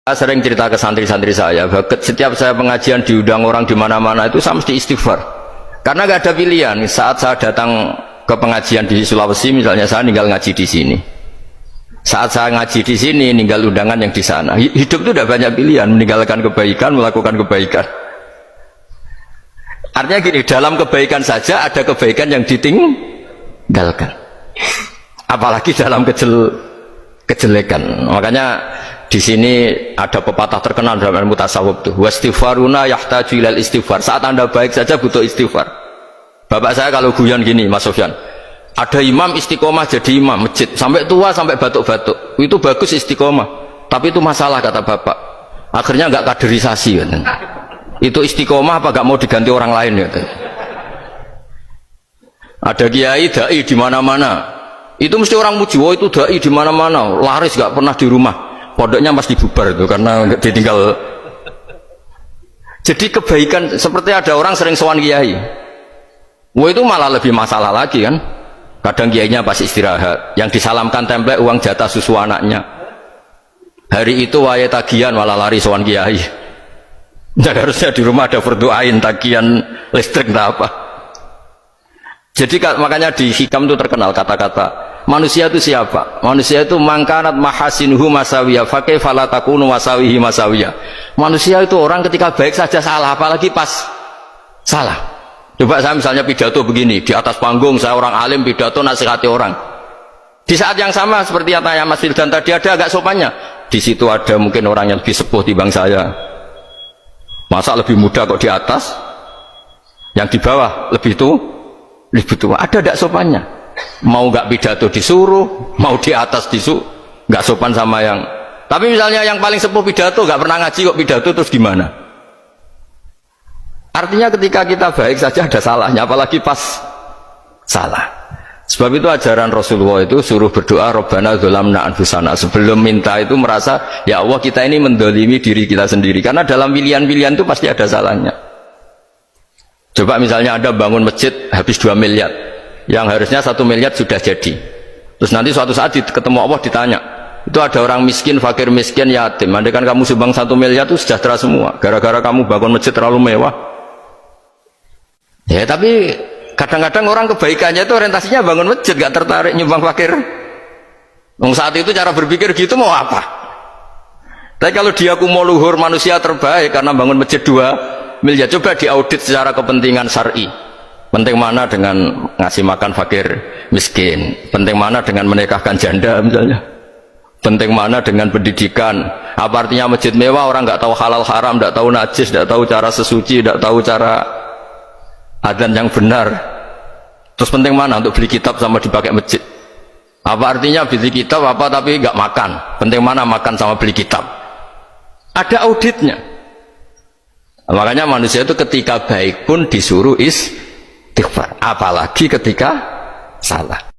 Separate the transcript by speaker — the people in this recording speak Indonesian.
Speaker 1: Saya sering cerita ke santri-santri saya, setiap saya pengajian diundang orang di mana-mana itu saya mesti istighfar. Karena nggak ada pilihan. Saat saya datang ke pengajian di Sulawesi, misalnya saya tinggal ngaji di sini. Saat saya ngaji di sini, ninggal undangan yang di sana. Hidup itu udah banyak pilihan, meninggalkan kebaikan, melakukan kebaikan. Artinya gini, dalam kebaikan saja ada kebaikan yang ditinggalkan. Apalagi dalam kejelekan. Makanya di sini ada pepatah terkenal dalam ilmu tasawuf tuh, wastighfaruna yahtaju ilal istighfar. Saat Anda baik saja butuh istighfar. Bapak saya kalau guyon gini, Mas Sofyan, ada imam istiqomah jadi imam masjid sampai tua sampai batuk-batuk, itu bagus istiqomah, tapi itu masalah kata bapak, akhirnya nggak kaderisasi kan? Itu istiqomah apa nggak mau diganti orang lain ya? Ada kiai dai di mana-mana, itu mesti orang muji, oh itu dai di mana-mana, laris nggak pernah di rumah, pondoknya pasti bubar itu karena ditinggal. Jadi kebaikan seperti ada orang sering sowan kiai, wah itu malah lebih masalah lagi kan? Kadang kiainya pas istirahat, yang disalamkan template uang jatah susu anaknya. Hari itu waya tagihan malah lari sowan kiai. Dan harusnya di rumah ada berdoain tagihan listrik entah apa. Jadi makanya di hikam itu terkenal kata-kata manusia itu siapa? Manusia itu mangkanat mahasinuhu masawiyah fakih falatakunu masawihi masawiyah. Manusia itu orang ketika baik saja salah, apalagi pas salah. Coba saya misalnya pidato begini, di atas panggung saya orang alim pidato nasihati orang. Di saat yang sama seperti yang Mas Wildan tadi ada agak sopannya. Di situ ada mungkin orang yang lebih sepuh timbang saya. Masa lebih muda kok di atas? Yang di bawah lebih tua. Ada tidak sopannya? Mau nggak pidato disuruh, mau di atas disuruh, nggak sopan sama yang. Tapi misalnya yang paling sepuh pidato nggak pernah ngaji kok pidato terus gimana? Artinya ketika kita baik saja ada salahnya, apalagi pas salah. Sebab itu ajaran Rasulullah itu suruh berdoa Rabbana dzolamna anfusana. Sebelum minta itu merasa, ya Allah kita ini mendolimi diri kita sendiri. Karena dalam pilihan-pilihan itu pasti ada salahnya. Coba misalnya Anda bangun masjid habis 2 miliar. Yang harusnya 1 miliar sudah jadi. Terus nanti suatu saat ketemu Allah ditanya, itu ada orang miskin, fakir miskin, yatim. Andai kan kamu sumbang 1 miliar itu sejahtera semua. Gara-gara kamu bangun masjid terlalu mewah. Ya tapi kadang-kadang orang kebaikannya itu orientasinya bangun masjid, gak tertarik nyumbang fakir. Saat itu cara berpikir gitu mau apa? Tapi kalau dia mau luhur manusia terbaik karena bangun masjid 2 miliar, coba diaudit secara kepentingan syar'i. Penting mana dengan ngasih makan fakir miskin? Penting mana dengan menikahkan janda misalnya? Penting mana dengan pendidikan? Apa artinya masjid mewah orang nggak tahu halal haram, nggak tahu najis, nggak tahu cara sesuci, nggak tahu cara adzan yang benar. Terus penting mana untuk beli kitab sama dipakai masjid? Apa artinya beli kitab apa tapi nggak makan? Penting mana makan sama beli kitab? Ada auditnya. Makanya manusia itu ketika baik pun disuruh istighfar, apalagi ketika salah.